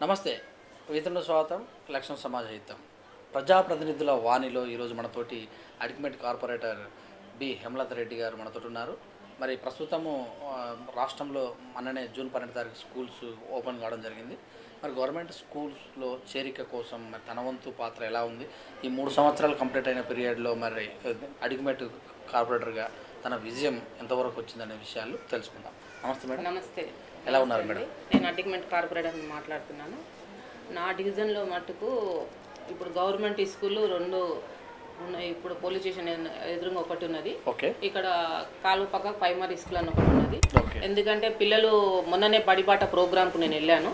నమస్తే వితరణ స్వాగతం ఎలక్షన్ సమాజ హితం ప్రజాప్రతినిధుల వాణిలో ఈరోజు మనతోటి అడిక్మెంట్ కార్పొరేటర్ బి హేమలత రెడ్డి గారు మనతోటి ఉన్నారు. మరి ప్రస్తుతము రాష్ట్రంలో మొన్ననే జూన్ 12 తారీఖు స్కూల్స్ ఓపెన్ కావడం జరిగింది. మరి గవర్నమెంట్ స్కూల్స్లో చేరిక కోసం మరి తన వంతు పాత్ర ఎలా ఉంది, ఈ 3 సంవత్సరాలు కంప్లీట్ అయిన పీరియడ్లో మరి అడిక్మెంట్ కార్పొరేటర్గా తన విజయం ఎంతవరకు వచ్చిందనే విషయాలు తెలుసుకుందాం. నమస్తే మేడం. నమస్తే. ఎలా ఉన్నారు మేడం? నేను అడిక్మెంట్ కార్పొరేటర్ మాట్లాడుతున్నాను. నా డివిజన్లో మటుకు ఇప్పుడు గవర్నమెంట్ స్కూళ్ళు 2 ఉన్నాయి. ఇప్పుడు పోలీస్ స్టేషన్ ఎదురుగా ఒకటి ఉన్నది, ఇక్కడ కాలువ పక్క ప్రైమరీ స్కూల్ అని ఒకటి ఉన్నది. ఎందుకంటే పిల్లలు మొన్ననే బడిబాట ప్రోగ్రామ్కు నేను వెళ్ళాను.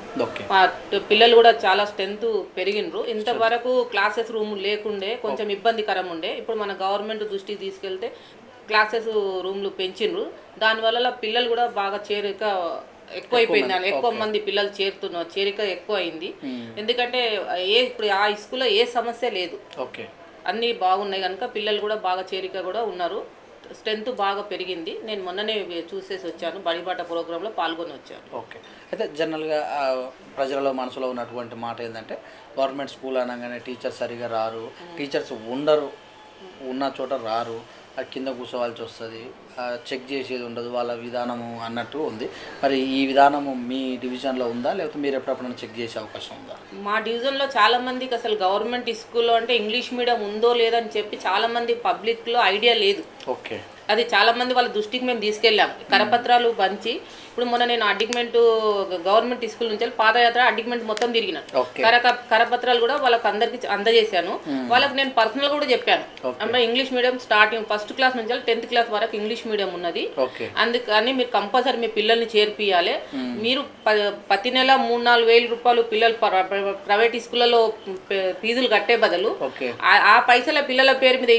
పిల్లలు కూడా చాలా స్ట్రెంత్ పెరిగినరు. ఇంతవరకు క్లాసెస్ రూమ్ లేకుండే కొంచెం ఇబ్బందికరం ఉండే. ఇప్పుడు మన గవర్నమెంట్ దృష్టికి తీసుకెళ్తే క్లాసెస్ రూమ్లు పెంచిండ్రు. దానివల్ల పిల్లలు కూడా బాగా చేరిక ఎక్కువైపోయింది. ఎక్కువ మంది పిల్లలు చేరిక ఎక్కువ అయింది. ఎందుకంటే ఇప్పుడు ఆ స్కూల్లో ఏ సమస్య లేదు, అన్నీ బాగున్నాయి కనుక పిల్లలు కూడా బాగా చేరిక కూడా ఉన్నారు. స్ట్రెంత్ బాగా పెరిగింది. నేను మొన్ననే చూసేసి వచ్చాను, బడిబాట ప్రోగ్రాంలో పాల్గొని వచ్చాను. ఓకే. అయితే జనరల్గా ప్రజలలో మనసులో ఉన్నటువంటి మాట ఏంటంటే గవర్నమెంట్ స్కూల్ అనగానే టీచర్స్ సరిగా రారు, టీచర్స్ ఉండరు, ఉన్న చోట రారు, కింద కూర్చోవాల్సి వస్తుంది, చెక్ చేసేది ఉండదు వాళ్ళ విధానము అన్నట్టు ఉంది. మరి ఈ విధానము మీ డివిజన్లో ఉందా, లేకపోతే మీరు ఎప్పుడప్పుడు చెక్ చేసే అవకాశం ఉందా? మా డివిజన్లో చాలా మందికి అసలు గవర్నమెంట్ స్కూల్లో అంటే ఇంగ్లీష్ మీడియం ఉందో లేదని చెప్పి చాలా మంది పబ్లిక్లో ఐడియా లేదు. ఓకే. అది చాలా మంది వాళ్ళ దృష్టికి మేము తీసుకెళ్ళాం. కరపత్రాలు పంచి ఇప్పుడు మొన్న నేను అడిక్మెంట్ గవర్నమెంట్ స్కూల్ నుంచి పాదయాత్ర అడిక్మెంట్ మొత్తం తిరిగినాను. కరపత్రాలు కూడా వాళ్ళకి అందరికి అందజేశాను. వాళ్ళకి నేను పర్సనల్ కూడా చెప్పాను, అంటే English medium starting 1st class నుంచి 10th క్లాస్ వరకు ఇంగ్లీష్ మీడియం ఉన్నది, అందుకని మీరు కంపల్సరీ మీ పిల్లల్ని చేర్పియాలి. మీరు ప్రతి నెల 3-4 వేల రూపాయలు పిల్లలు ప్రైవేట్ స్కూళ్ళలో ఫీజులు కట్టే బదులు ఆ పైసల పిల్లల పేరు మీద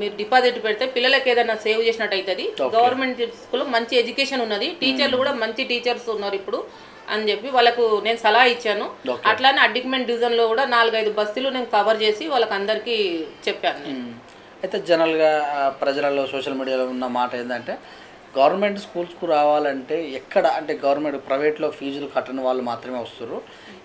మీరు డిపాజిట్ పెడితే పిల్లలకి ఏదైనా సేవ్ చేసినట్టు అవుతుంది. గవర్నమెంట్ స్కూల్లో మంచి ఎడ్యుకేషన్ ఉన్నది, టీచర్లు కూడా మంచి టీచర్స్ ఉన్నారు ఇప్పుడు అని చెప్పి వాళ్ళకు నేను సలహా ఇచ్చాను. అట్లానే అడిక్మెంట్ డివిజన్ లో కూడా 4-5 బస్తీలు నేను కవర్ చేసి వాళ్ళకి అందరికీ చెప్పాను. అయితే జనరల్గా ప్రజలలో సోషల్ మీడియాలో ఉన్న మాట ఏంటంటే గవర్నమెంట్ స్కూల్స్కు రావాలంటే ఎక్కడ అంటే గవర్నమెంట్ ప్రైవేట్లో ఫీజులు కట్టని వాళ్ళు మాత్రమే వస్తారు.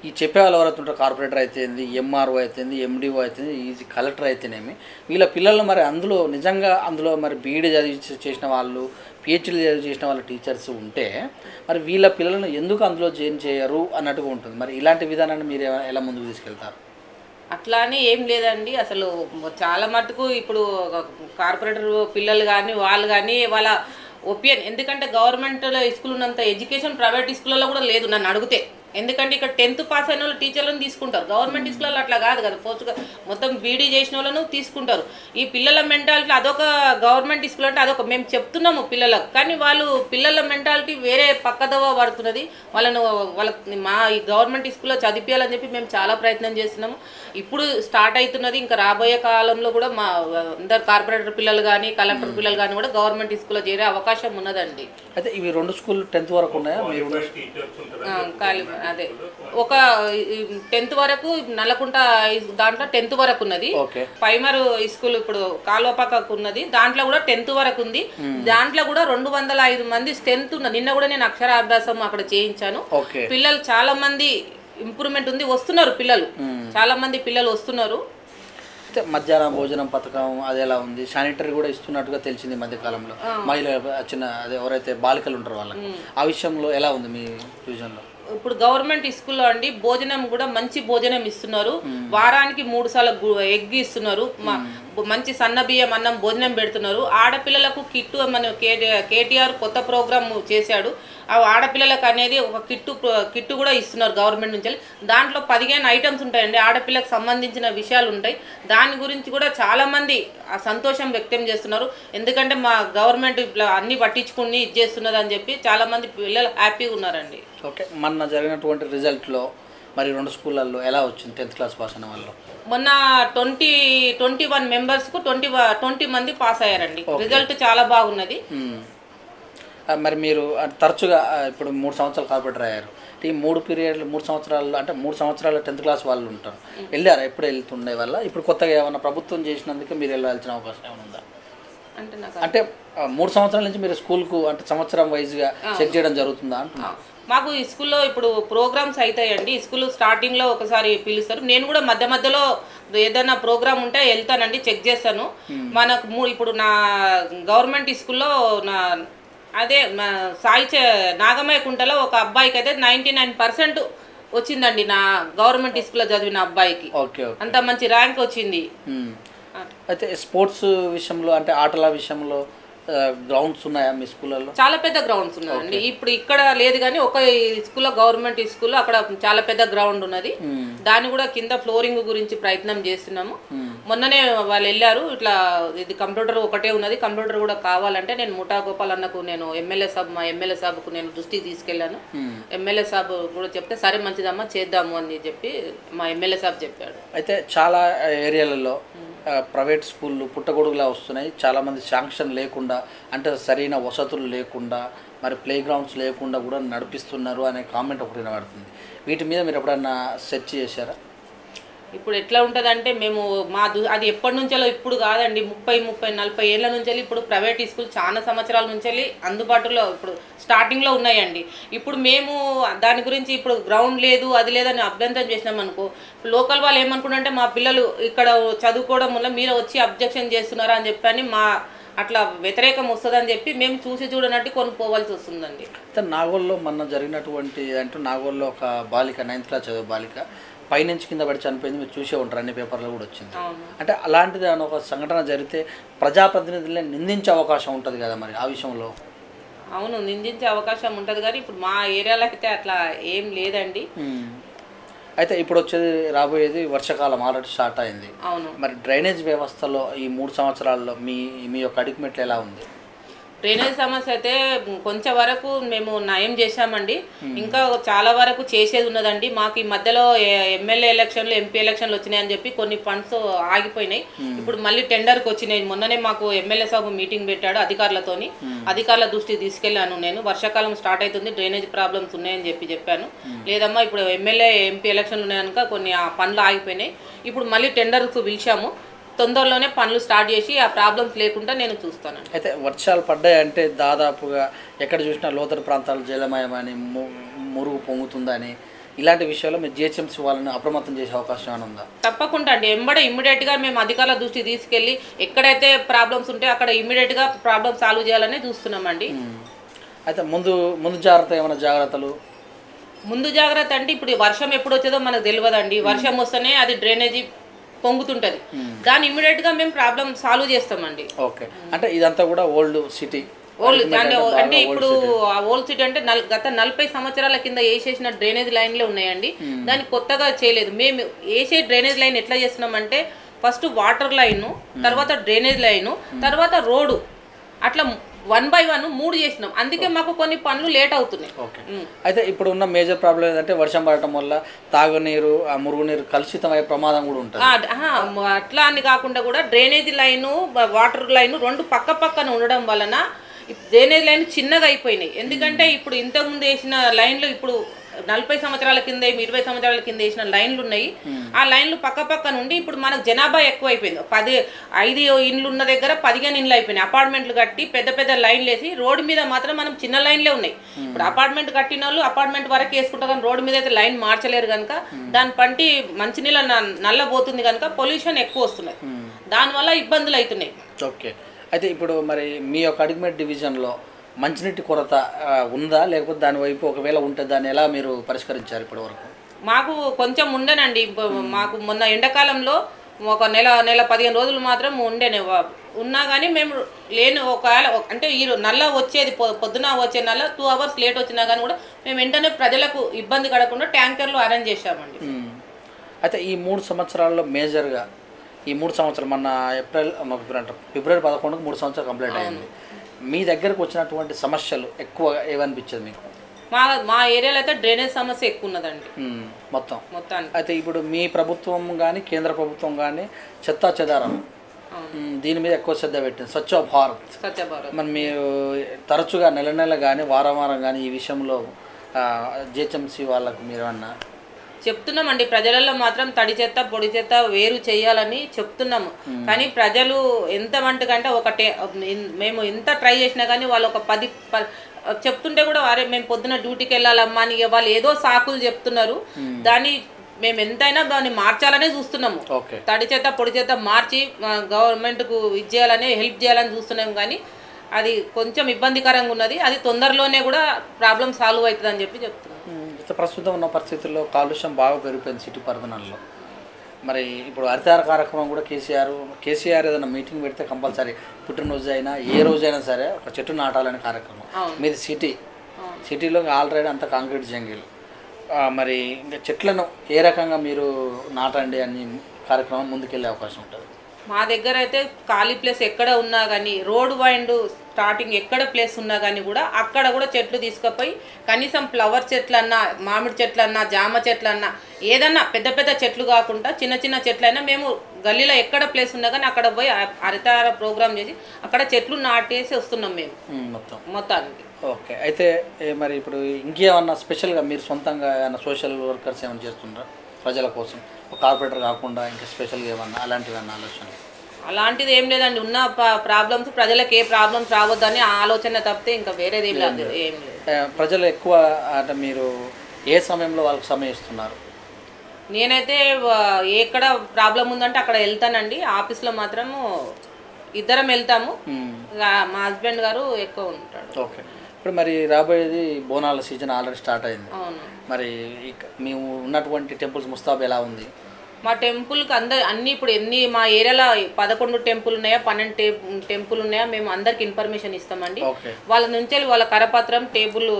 ఈ చెప్పే వాళ్ళు ఎవరైతే ఉంటారో కార్పొరేటర్ అయితేంది, ఎంఆర్ఓ అయితేంది, ఎండిఓ అయితేంది, ఈజీ కలెక్టర్ అయితేనేమి వీళ్ళ పిల్లలు మరి అందులో మరి బీఈడీ చదివి చేసిన వాళ్ళు, పిహెచ్డీ చదివి చేసిన వాళ్ళ టీచర్స్ ఉంటే మరి వీళ్ళ పిల్లలను ఎందుకు అందులో జాయిన్ చేయరు అన్నట్టుగా ఉంటుంది. మరి ఇలాంటి విధానాన్ని మీరు ఎలా ముందుకు తీసుకెళ్తారు? అట్లానే ఏం లేదండి, అసలు చాలా మటుకు ఇప్పుడు కార్పొరేటర్ పిల్లలు కానీ వాళ్ళు కానీ వాళ్ళ ఒపీనియన్, ఎందుకంటే గవర్నమెంట్ స్కూల్ ఉన్నంత ఎడ్యుకేషన్ ప్రైవేట్ స్కూళ్ళలో కూడా లేదు నన్ను అడిగితే. ఎందుకంటే ఇక్కడ 10th పాస్ అయిన వాళ్ళు టీచర్లను తీసుకుంటారు, గవర్నమెంట్ స్కూల్లో అట్లా కాదు కదా, పోస్ట్గా మొత్తం బీడీ చేసిన వాళ్ళను తీసుకుంటారు. ఈ పిల్లల మెంటాలిటీ అదొక గవర్నమెంట్ స్కూల్ అంటే అదొక మేము చెప్తున్నాము పిల్లలకు, కానీ వాళ్ళు పిల్లల మెంటాలిటీ వేరే పక్కదవ పడుతున్నది. వాళ్ళకి మా ఈ గవర్నమెంట్ స్కూల్లో చదివించాలని చెప్పి మేము చాలా ప్రయత్నం చేస్తున్నాము. ఇప్పుడు స్టార్ట్ అవుతున్నది, ఇంకా రాబోయే కాలంలో కూడా మా అందరు కార్పొరేటర్ పిల్లలు కానీ కలెక్టర్ పిల్లలు కానీ కూడా గవర్నమెంట్ స్కూల్లో చేరే అవకాశం ఉన్నదండి. అయితే ఇవి 2 స్కూల్ 10th వరకు ఉన్నాయా? అదే ఒక 10th వరకు నల్లకుంట దాంట్లో 10th వరకు ఉన్నది. ప్రైమరీ స్కూల్ ఇప్పుడు కాలువ పక్కకు ఉన్నది, దాంట్లో కూడా 10th వరకు ఉంది. దాంట్లో కూడా 205 మంది స్ట్రెంత్ ఉన్నది. నిన్న కూడా నేను అక్షరాభ్యాసం అక్కడ చేయించాను. పిల్లలు చాలా మంది ఇంప్రూవ్మెంట్ ఉంది, వస్తున్నారు పిల్లలు, చాలా మంది పిల్లలు వస్తున్నారు. అయితే మధ్యాహ్న భోజనం పథకం అది ఎలా ఉంది? శానిటరీ కూడా ఇస్తున్నట్టుగా తెలిసింది మధ్యకాలంలో. మహిళ అదే ఎవరైతే బాలికలు ఉంటారో వాళ్ళకి ఆ విషయంలో ఎలా ఉంది మీ డివిజన్లో? ఇప్పుడు గవర్నమెంట్ స్కూల్లో అండి భోజనం కూడా మంచి భోజనం ఇస్తున్నారు. వారానికి 3 సార్లు ఎగ్ ఇస్తున్నారు, మంచి సన్న బియ్యం అన్నం భోజనం పెడుతున్నారు. ఆడపిల్లలకు కిట్టు మన కేటీఆర్ కొత్త ప్రోగ్రామ్ చేశాడు, ఆ ఆడపిల్లలకు అనేది ఒక కిట్టు కూడా ఇస్తున్నారు గవర్నమెంట్ నుంచి. దాంట్లో 15 ఐటమ్స్ ఉంటాయండి, ఆడపిల్లకు సంబంధించిన విషయాలు ఉంటాయి. దాని గురించి కూడా చాలామంది ఆ సంతోషం వ్యక్తం చేస్తున్నారు. ఎందుకంటే మా గవర్నమెంట్ ఇట్లా అన్ని పట్టించుకుని ఇది చేస్తున్నది అని చెప్పి చాలామంది పిల్లలు హ్యాపీగా ఉన్నారండి. ఓకే. మొన్న జరిగినటువంటి రిజల్ట్లో మరి 2 స్కూళ్ళల్లో ఎలా వచ్చింది 10th క్లాస్ పాస్ అయిన వాళ్ళు? మొన్న 21 మెంబర్స్కు 20 మంది పాస్ అయ్యారండి. రిజల్ట్ చాలా బాగున్నది. మరి మీరు తరచుగా ఇప్పుడు 3 సంవత్సరాలు కార్పొరేటర్ అయ్యారు, ఈ 3 సంవత్సరాలు అంటే 3 సంవత్సరాలు 10th క్లాస్ వాళ్ళు ఉంటారు, వెళ్ళారా? ఎప్పుడు వెళ్తుండే వల్ల ఇప్పుడు కొత్తగా ఏమన్నా ప్రభుత్వం చేసినందుకు మీరు వెళ్ళాల్సిన అవకాశం ఏమైనా ఉందా? అంటే నాకు అంటే 3 సంవత్సరాల నుంచి మీరు స్కూల్కు అంటే సంవత్సరం వైజ్గా చెక్ చేయడం జరుగుతుందా అంటున్నా? మాకు ఈ స్కూల్లో ఇప్పుడు ప్రోగ్రామ్స్ అవుతాయండి. ఈ స్కూల్ స్టార్టింగ్లో ఒకసారి పిలుస్తారు. నేను కూడా మధ్య మధ్యలో ఏదైనా ప్రోగ్రామ్ ఉంటే వెళ్తానండి, చెక్ చేస్తాను. మనకు ఇప్పుడు నా గవర్నమెంట్ స్కూల్లో అదే నాగమయ్య కుంటలో ఒక అబ్బాయికి అయితే 99% వచ్చిందండి. నా గవర్నమెంట్ స్కూల్లో చదివిన అబ్బాయికి అంత మంచి ర్యాంక్ వచ్చింది. అయితే స్పోర్ట్స్ విషయంలో అంటే ఆటల విషయంలో గ్రౌండ్స్ ఉన్నాయా మీ స్కూళ్ళలో? చాలా పెద్ద గ్రౌండ్స్ ఉన్నాయండి. ఇప్పుడు ఇక్కడ లేదు కానీ ఒక స్కూల్లో గవర్నమెంట్ స్కూల్లో అక్కడ చాలా పెద్ద గ్రౌండ్ ఉన్నది. దాన్ని కూడా కింద ఫ్లోరింగ్ గురించి ప్రయత్నం చేస్తున్నాము. మొన్ననే వాళ్ళు వెళ్ళారు, ఇట్లా ఇది కంప్యూటర్ ఒకటే ఉన్నది, కంప్యూటర్ కూడా కావాలంటే నేను ముఠా గోపాల్ అన్నకు నేను మా ఎమ్మెల్యే సాబ్కు నేను దృష్టికి తీసుకెళ్లాను. ఎమ్మెల్యే సాబ్ కూడా చెప్తే సరే మంచిదమ్మా చేద్దాము అని చెప్పి మా ఎమ్మెల్యే సాబ్ చెప్పాడు. అయితే చాలా ఏరియాలలో ప్రైవేట్ స్కూళ్ళు పుట్టగొడుగులా వస్తున్నాయి. చాలామంది శాంక్షన్ లేకుండా అంటే సరైన వసతులు లేకుండా మరి ప్లే గ్రౌండ్స్ లేకుండా కూడా నడిపిస్తున్నారు అనే కామెంట్ ఒకటి వినబడుతుంది. వీటి మీద మీరు ఎప్పుడన్నా సెర్చ్ చేశారా? ఇప్పుడు ఎట్లా ఉంటుందంటే మేము అది ఎప్పటి నుంచో ఇప్పుడు కాదండి, 30-40 ఏళ్ళ నుంచి ఇప్పుడు ప్రైవేట్ స్కూల్ చాలా సంవత్సరాల నుంచి అందుబాటులో ఇప్పుడు స్టార్టింగ్లో ఉన్నాయండి. ఇప్పుడు మేము దాని గురించి ఇప్పుడు గ్రౌండ్ లేదు అది లేదని అభ్యంతరం చేసినాం అనుకో, లోకల్ వాళ్ళు ఏమనుకుంటారంటే మా పిల్లలు ఇక్కడ చదువుకోవడం వల్ల మీరు వచ్చి అబ్జెక్షన్ చేస్తున్నారా అని చెప్పని అట్లా వ్యతిరేకం వస్తుందని చెప్పి మేము చూడనట్టు కొనుక్కోవాల్సి వస్తుందండి. నాగోల్లో మొన్న జరిగినటువంటి అంటే నాగోల్లో ఒక బాలిక 9th క్లాస్ చదువు బాలిక పైనుంచి కింద పడి చనిపోయింది, మీరు చూసే ఉంటారు, అన్ని పేపర్లో కూడా వచ్చింది. అంటే అలాంటిది ఒక సంఘటన జరిగితే ప్రజాప్రతినిధులే నిందించే అవకాశం ఉంటుంది కదా మరి ఆ విషయంలో? అవును, నిందించే అవకాశం ఉంటుంది కానీ ఇప్పుడు మా ఏరియాలో అయితే అట్లా ఏం లేదండి. అయితే ఇప్పుడు వచ్చేది రాబోయేది వర్షాకాలం ఆల్రెడీ స్టార్ట్ అయింది. అవును, మరి డ్రైనేజ్ వ్యవస్థలో ఈ 3 సంవత్సరాల్లో మీ యొక్క అడిగిమెట్లు ఎలా ఉంది? డ్రైనేజ్ సమస్య అయితే కొంచెం వరకు మేము నయం చేశామండి, ఇంకా చాలా వరకు చేసేది ఉన్నదండి. మాకు ఈ మధ్యలో ఎమ్మెల్యే ఎలక్షన్లు ఎంపీ ఎలక్షన్లు వచ్చినాయని చెప్పి కొన్ని ఫండ్స్ ఆగిపోయినాయి. ఇప్పుడు మళ్ళీ టెండర్కి వచ్చినాయి. మొన్ననే మాకు ఎమ్మెల్యే సాబ్ మీటింగ్ పెట్టాడు అధికారులతోని, అధికారుల దృష్టికి తీసుకెళ్ళాను నేను. వర్షాకాలం స్టార్ట్ అవుతుంది, డ్రైనేజ్ ప్రాబ్లమ్స్ ఉన్నాయని చెప్పాను. లేదమ్మా ఇప్పుడు ఎమ్మెల్యే ఎంపీ ఎలక్షన్లు ఉన్నాయనుక కొన్ని ఆ పనులు ఆగిపోయినాయి. ఇప్పుడు మళ్ళీ టెండర్కు పిలిచాము, తొందరలోనే పనులు స్టార్ట్ చేసి ఆ ప్రాబ్లమ్స్ లేకుండా నేను చూస్తాను. అయితే వర్షాలు పడ్డాయంటే దాదాపుగా ఎక్కడ చూసినా లోతట్టు ప్రాంతాలు జలమయమని మురుగు పొంగుతుందని ఇలాంటి విషయాల్లో మీరు జిహెచ్ఎంసీ వాళ్ళని అప్రమత్తం చేసే అవకాశం ఏమైనా ఉందా? తప్పకుండా అండి, ఇమ్మీడియట్గా మేము అధికారుల దృష్టికి తీసుకెళ్ళి ఎక్కడైతే ప్రాబ్లమ్స్ ఉంటే అక్కడ ఇమ్మీడియట్గా ప్రాబ్లమ్ సాల్వ్ చేయాలని చూస్తున్నామండి. అయితే ముందు జాగ్రత్త ఏమైనా జాగ్రత్తలు? ముందు జాగ్రత్త అంటే ఇప్పుడు వర్షం ఎప్పుడు వచ్చేదో మనకు తెలియదండి. వర్షం వస్తేనే అది డ్రైనేజీ పొంగుతుంటది, దాన్ని ఇమ్మీడియట్ గా మేము ప్రాబ్లం సాల్వ్ చేస్తామండి. ఓకే, అంటే ఇదంతా కూడా ఓల్డ్ సిటీ అంటే ఇప్పుడు ఆ ఓల్డ్ సిటీ అంటే గత 40 సంవత్సరాల కింద వేసేసిన డ్రైనేజ్ లైన్లే ఉన్నాయండి. దాన్ని కొత్తగా చేయలేదు. మేము వేసే డ్రైనేజ్ లైన్ ఎట్లా చేస్తున్నామంటే ఫస్ట్ వాటర్ లైన్, తర్వాత డ్రైనేజ్ లైన్, తర్వాత రోడ్డు, అట్లా 1 by 1 3 చేసినాం. అందుకే మాకు కొన్ని పనులు లేట్ అవుతున్నాయి. ఓకే, అయితే ఇప్పుడు ఉన్న మేజర్ ప్రాబ్లం ఏంటంటే వర్షం పడటం వల్ల తాగునీరు మురుగునీరు కలుషితమయ్యే ప్రమాదం కూడా ఉంటుంది. అట్లా అని కాకుండా కూడా డ్రైనేజ్ లైను వాటర్ లైన్ 2 పక్కన ఉండడం వలన డ్రైనేజ్ లైన్ చిన్నగా అయిపోయినాయి. ఎందుకంటే ఇప్పుడు ఇంతకుముందు వేసిన లైన్లు ఇప్పుడు 40 సంవత్సరాల కింద 20 సంవత్సరాల కింద వేసిన లైన్లు ఉన్నాయి. ఆ లైన్లు పక్క నుండి ఇప్పుడు మనకు జనాభా ఎక్కువ అయిపోయింది. 5 ఇండ్లు ఉన్న దగ్గర 15 ఇండ్లు అయిపోయినాయి. అపార్ట్మెంట్లు కట్టి పెద్ద లైన్లు వేసి రోడ్డు మీద మాత్రం మనం చిన్న లైన్లే ఉన్నాయి. ఇప్పుడు అపార్ట్మెంట్ కట్టిన వాళ్ళు అపార్ట్మెంట్ వరకు వేసుకుంటారు కానీ రోడ్డు మీద అయితే లైన్ మార్చలేరు కనుక దాని పంటి మంచినీళ్ళ నల్లబోతుంది కనుక పొల్యూషన్ ఎక్కువ వస్తున్నాయి, దానివల్ల ఇబ్బందులు అవుతున్నాయి. ఓకే, అయితే ఇప్పుడు మరి మీ యొక్క అడిగిమెట్ డివిజన్లో మంచినీటి కొరత ఉందా, లేకపోతే దాని వైపు ఒకవేళ ఉంటే దాన్ని ఎలా మీరు పరిష్కరించారు ఇప్పటి వరకు? మాకు కొంచెం ఉండేనండి. మాకు మొన్న ఎండాకాలంలో ఒక నెల 15 రోజులు మాత్రం ఉన్నా కానీ మేము ఒకవేళ అంటే ఈ నల్ల వచ్చేది పొద్దున వచ్చే నల్ల 2 hours లేట్ వచ్చినా కానీ కూడా మేము వెంటనే ప్రజలకు ఇబ్బంది కలగకుండా ట్యాంకర్లు అరేంజ్ చేశామండి. అయితే ఈ 3 సంవత్సరాల్లో మేజర్గా ఈ 3 సంవత్సరాలు మన ఫిబ్రవరి 11కు 3 సంవత్సరాలు కంప్లీట్ అయింది. మీ దగ్గరకు వచ్చినటువంటి సమస్యలు ఎక్కువ ఏమనిపించింది మీకు? మా ఏరియాలో అయితే డ్రైనేజ్ సమస్య ఎక్కువ ఉన్నదండి మొత్తానికి. అయితే ఇప్పుడు మీ ప్రభుత్వం కానీ కేంద్ర ప్రభుత్వం కానీ చెత్తా చెదారం దీని మీద ఎక్కువ శ్రద్ధ పెట్టింది, స్వచ్ఛ భారత్. మరి మీరు తరచుగా నెల కానీ వారం కానీ ఈ విషయంలో జిహెచ్ఎంసీ వాళ్ళకు మీరు ఏమన్నా చెప్తున్నామండి, ప్రజలలో మాత్రం తడి చెత్త పొడి చెత్త వేరు చేయాలని చెప్తున్నాము. కానీ ప్రజలు ఎంత మట్టుకంటే మేము ఎంత ట్రై చేసినా కానీ వాళ్ళు ఒక 10 చెప్తుంటే కూడా వారే మేము పొద్దున డ్యూటీకి వెళ్ళాలమ్మా అని వాళ్ళు ఏదో సాకులు చెప్తున్నారు. దాన్ని మేము ఎంతైనా దాన్ని మార్చాలనే చూస్తున్నాము. తడి చెత్త పొడి చెత్త మార్చి గవర్నమెంట్కు ఇచ్చేయాలని హెల్ప్ చేయాలని చూస్తున్నాం. కానీ అది కొంచెం ఇబ్బందికరంగా ఉన్నది. అది తొందరలోనే కూడా ప్రాబ్లం సాల్వ్ అవుతుంది అని చెప్పి చెప్తున్నాం. ప్రస్తుతం ఉన్న పరిస్థితుల్లో కాలుష్యం బాగా పెరిగిపోయింది సిటీ పరిధులలో. మరి ఇప్పుడు హరితహార కార్యక్రమం కూడా కేసీఆర్ ఏదైనా మీటింగ్ పెడితే కంపల్సరీ పుట్టినరోజు అయినా ఏ రోజైనా సరే ఒక చెట్టు నాటాలనే కార్యక్రమం. మీది సిటీలో ఆల్రెడీ అంత కాంక్రీట్ జంగిల్. మరి ఇంకా చెట్లను ఏ రకంగా మీరు నాటండి అని కార్యక్రమం ముందుకెళ్ళే అవకాశం ఉంటుంది? మా దగ్గర అయితే ఖాళీ ప్లేస్ ఎక్కడ ఉన్నా కానీ రోడ్ వైండ్ స్టార్టింగ్ ఎక్కడ ప్లేస్ ఉన్నా కానీ కూడా అక్కడ కూడా చెట్లు తీసుకుపోయి కనీసం ఫ్లవర్ చెట్లన్నా మామిడి చెట్లన్నా జామ చెట్లన్నా ఏదన్నా పెద్ద పెద్ద చెట్లు కాకుండా చిన్న చిన్న చెట్లైనా మేము గల్లీలో ఎక్కడ ప్లేస్ ఉన్నా కానీ అక్కడ పోయి హరితహార ప్రోగ్రామ్ చేసి అక్కడ చెట్లు నాటేసి వస్తున్నాం మేము మొత్తానికి. ఓకే. అయితే మరి ఇప్పుడు ఇంకేమన్నా స్పెషల్గా మీరు సొంతంగా ఏమన్నా సోషల్ వర్కర్స్ ఏమైనా చేస్తుంటారా ప్రజల కోసం, కార్పొరేటర్ కాకుండా ఇంకా స్పెషల్గా ఏమన్నా అలాంటివి ఆలోచన? అలాంటిది ఏం లేదండి. ఉన్న ప్రాబ్లమ్స్ ప్రజలకు ఏ ప్రాబ్లమ్స్ రావద్దని ఆలోచన తప్పితే ఇంకా వేరేది ఏం లేదు. ప్రజలు ఎక్కువ అంటే మీరు ఏ సమయంలో వాళ్ళకి సమయం ఇస్తున్నారు? నేనైతే ఎక్కడ ప్రాబ్లం ఉందంటే అక్కడ వెళ్తానండి. ఆఫీస్లో మాత్రము ఇద్దరం వెళ్తాము. మా హస్బెండ్ గారు ఎక్కువ ఉంటాడు. ఓకే. ఇప్పుడు మరి రాబోయేది బోనాల సీజన్ ఆల్రెడీ స్టార్ట్ అయింది. మరి మేము ఉన్నటువంటి టెంపుల్స్ ముస్తాబ్ ఎలా ఉంది? మా టెంపుల్కి అన్నీ ఇప్పుడు మా ఏరియాలో 11 టెంపుల్ ఉన్నాయా 12 టెంపుల్ ఉన్నాయా మేము అందరికి ఇన్ఫర్మేషన్ ఇస్తామండి. వాళ్ళ నుంచి వాళ్ళ కరపత్రం టేబుల్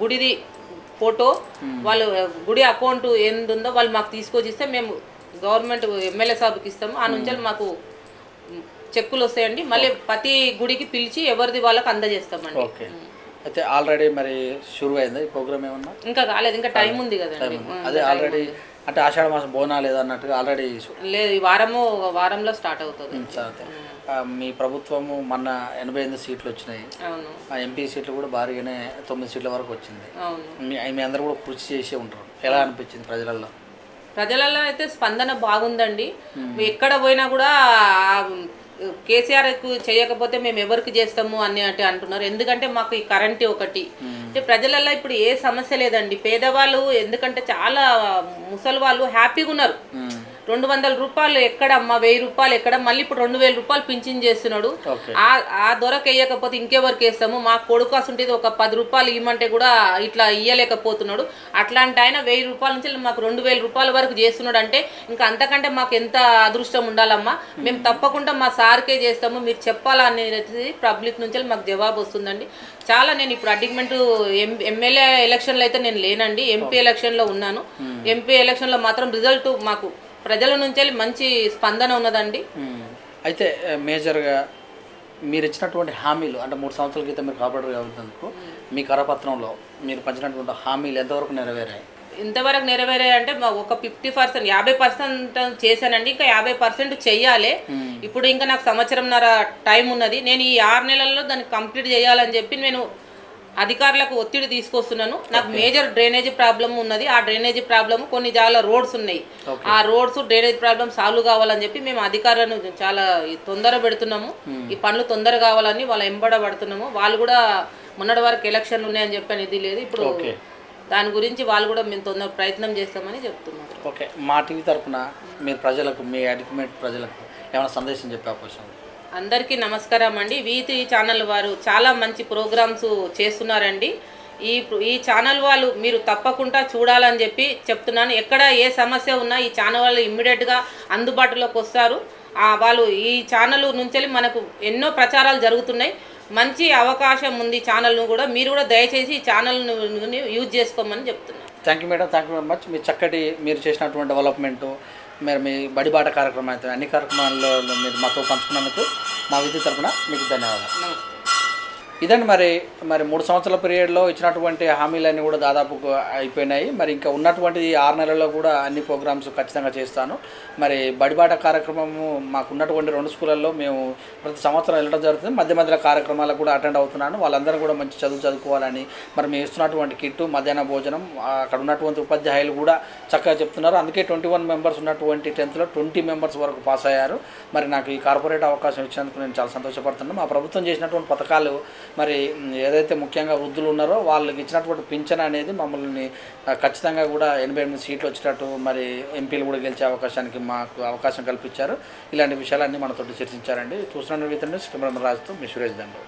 గుడిది ఫోటో వాళ్ళు గుడి అకౌంట్ ఏందుందో వాళ్ళు మాకు తీసుకొచ్చి ఇస్తే మేము గవర్నమెంట్ ఎమ్మెల్యే సాబ్కి ఇస్తాము. ఆ నుంచి మాకు చెక్కులు వస్తాయండి. మళ్ళీ ప్రతి గుడికి పిలిచి ఎవరిది వాళ్ళకి అందజేస్తామండి. అయితే ఆల్రెడీ మరి షురు అయిందా ఈ ప్రోగ్రామ్ ఏమన్నా? ఇంకా కాలేదు, ఇంకా టైం ఉంది కదండి. అదే ఆల్రెడీ అంటే ఆషాఢ మాసం బోనాలు లేదన్నట్టుగా ఆల్రెడీ లేదు, ఈ వారంలో స్టార్ట్ అవుతుంది. మీ ప్రభుత్వము మొన్న 88 సీట్లు వచ్చినాయి. ఆ ఎంపీ సీట్లు కూడా భారీగానే 9 సీట్ల వరకు వచ్చింది. మీ అందరూ కూడా కృషి చేసే ఉంటారు. ఎలా అనిపించింది ప్రజలలో? ప్రజలలో అయితే స్పందన బాగుందండి. ఎక్కడ పోయినా కూడా కేసీఆర్కు చేయకపోతే మేము ఎవరికి చేస్తాము అని అంటే అంటున్నారు. ఎందుకంటే మాకు ఈ కరెంట్ ఒకటి అంటే ప్రజలలో ఇప్పుడు ఏ సమస్య లేదండి. పేదవాళ్ళు ఎందుకంటే చాలా ముసలి వాళ్ళు హ్యాపీగా ఉన్నారు. 200 రూపాయలు ఎక్కడమ్మా, 1000 రూపాయలు ఎక్కడ, మళ్ళీ ఇప్పుడు 2000 రూపాయలు పింఛన్ చేస్తున్నాడు. ఆ దొరకు వేయకపోతే ఇంకెవరికి వేస్తాము? మా కొడుకు అసంటే ఒక 10 రూపాయలు ఇవ్వమంటే కూడా ఇట్లా ఇయ్యలేకపోతున్నాడు. అట్లాంటి ఆయన 1000 రూపాయల నుంచి మాకు 2000 రూపాయల వరకు చేస్తున్నాడు. అంటే ఇంకా అంతకంటే మాకు ఎంత అదృష్టం ఉండాలమ్మా. మేము తప్పకుండా మా సార్కే చేస్తాము, మీరు చెప్పాలా అనేది పబ్లిక్ నుంచి మాకు జవాబు వస్తుందండి. చాలా నేను ఇప్పుడు అడ్మిట్ ఎమ్మెల్యే ఎలక్షన్లో అయితే నేను లేనండి, ఎంపీ ఎలక్షన్లో ఉన్నాను. ఎంపీ ఎలక్షన్లో మాత్రం రిజల్ట్ మాకు ప్రజల నుంచి మంచి స్పందన ఉన్నదండి. అయితే మేజర్గా మీరు ఇచ్చినటువంటి హామీలు అంటే 3 సంవత్సరాల క్రితం మీరు కార్పొరేటర్ అవుతున్నందుకు మీ కరపత్రంలో మీరు పంచినటువంటి హామీలు ఎంతవరకు నెరవేరాయి? ఇంతవరకు నెరవేరాయి అంటే ఒక 50%, 50% చేశానండి. ఇంకా 50% చెయ్యాలి. ఇప్పుడు ఇంకా నాకు సంవత్సరంన్నర టైం ఉన్నది. నేను ఈ 6 నెలల్లో దాన్ని కంప్లీట్ చేయాలని చెప్పి నేను అధికారులకు ఒత్తిడి తీసుకొస్తున్నాను. నాకు మేజర్ డ్రైనేజీ ప్రాబ్లం ఉన్నది. ఆ డ్రైనేజీ ప్రాబ్లం కొన్ని చాలా రోడ్స్ ఉన్నాయి. ఆ రోడ్స్ డ్రైనేజ్ ప్రాబ్లం సాల్వ్ కావాలని చెప్పి మేము అధికారులను చాలా తొందర పెడుతున్నాము. ఈ పనులు తొందర కావాలని వాళ్ళ ఎంబడబడుతున్నాము. వాళ్ళు కూడా మొన్నటి వరకు ఎలక్షన్లు ఉన్నాయని చెప్పని ఇది లేదు. ఇప్పుడు దాని గురించి వాళ్ళు కూడా మేము తొందర ప్రయత్నం చేస్తామని చెప్తున్నారు. ఓకే. మా టీవీ తరఫున మీరు ప్రజలకు, మీ అడ్మిట్ ప్రజలకు ఏమైనా సందేశం చెప్పే అవకాశం? అందరికీ నమస్కారం అండి. వీటి ఛానల్ వారు చాలా మంచి ప్రోగ్రామ్స్ చేస్తున్నారండి. ఈ ఛానల్ వాళ్ళు మీరు తప్పకుండా చూడాలని చెప్పి చెప్తున్నాను. ఎక్కడ ఏ సమస్య ఉన్నా ఈ ఛానల్ వాళ్ళు ఇమ్మీడియట్గా అందుబాటులోకి వస్తారు. వాళ్ళు ఈ ఛానల్ నుంచి మనకు ఎన్నో ప్రచారాలు జరుగుతున్నాయి. మంచి అవకాశం ఉంది ఛానల్ను కూడా. మీరు కూడా దయచేసి ఈ ఛానల్ను యూజ్ చేసుకోమని చెప్తున్నాను. Thank you madam, thank you very much. మీ చక్కటి మీరు చేసినటువంటి డెవలప్మెంటు, మరి మీ బడిబాట కార్యక్రమం అయితే అన్ని కార్యక్రమాల్లో మీరు మాతో పంచుకున్నందుకు మా విద్యుత్ తరఫున మీకు ధన్యవాదాలు. నమస్తే. ఇదండి మరి 3 సంవత్సరాల పీరియడ్లో ఇచ్చినటువంటి హామీలన్నీ కూడా దాదాపు అయిపోయినాయి. మరి ఇంకా ఉన్నటువంటి 6 నెలల్లో కూడా అన్ని ప్రోగ్రామ్స్ ఖచ్చితంగా చేస్తాను. మరి బడిబాట కార్యక్రమము మాకున్నటువంటి 2 స్కూళ్ళల్లో మేము ప్రతి సంవత్సరం వెళ్ళడం జరుగుతుంది. మధ్య మధ్యలో కార్యక్రమాలకు కూడా అటెండ్ అవుతున్నాను. వాళ్ళందరూ కూడా మంచి చదువుకోవాలని, మరి మేము ఇస్తున్నటువంటి కిట్టు, మధ్యాహ్న భోజనం, అక్కడ ఉన్నటువంటి ఉపాధ్యాయులు కూడా చక్కగా చెప్తున్నారు. అందుకే 21 మెంబర్స్ ఉన్నటువంటి 10th లో 20 మెంబర్స్ వరకు పాస్ అయ్యారు. మరి నాకు ఈ కార్పొరేట్ అవకాశం ఇచ్చినందుకు నేను చాలా సంతోషపడుతున్నాను. మా ప్రభుత్వం చేసినటువంటి పథకాలు మరి ఏదైతే ముఖ్యంగా వృద్ధులు ఉన్నారో వాళ్ళకి ఇచ్చినటువంటి పింఛన్ అనేది మమ్మల్ని ఖచ్చితంగా కూడా 88 సీట్లు వచ్చేటట్టు మరి ఎంపీలు కూడా గెలిచే అవకాశానికి మాకు అవకాశం కల్పించారు. ఇలాంటి విషయాలన్నీ మనతోటి చర్చించారండి. చూస్తున్న రీతిలో కెమెరామెన్ రాజుతో మీ సురేష్ దండు.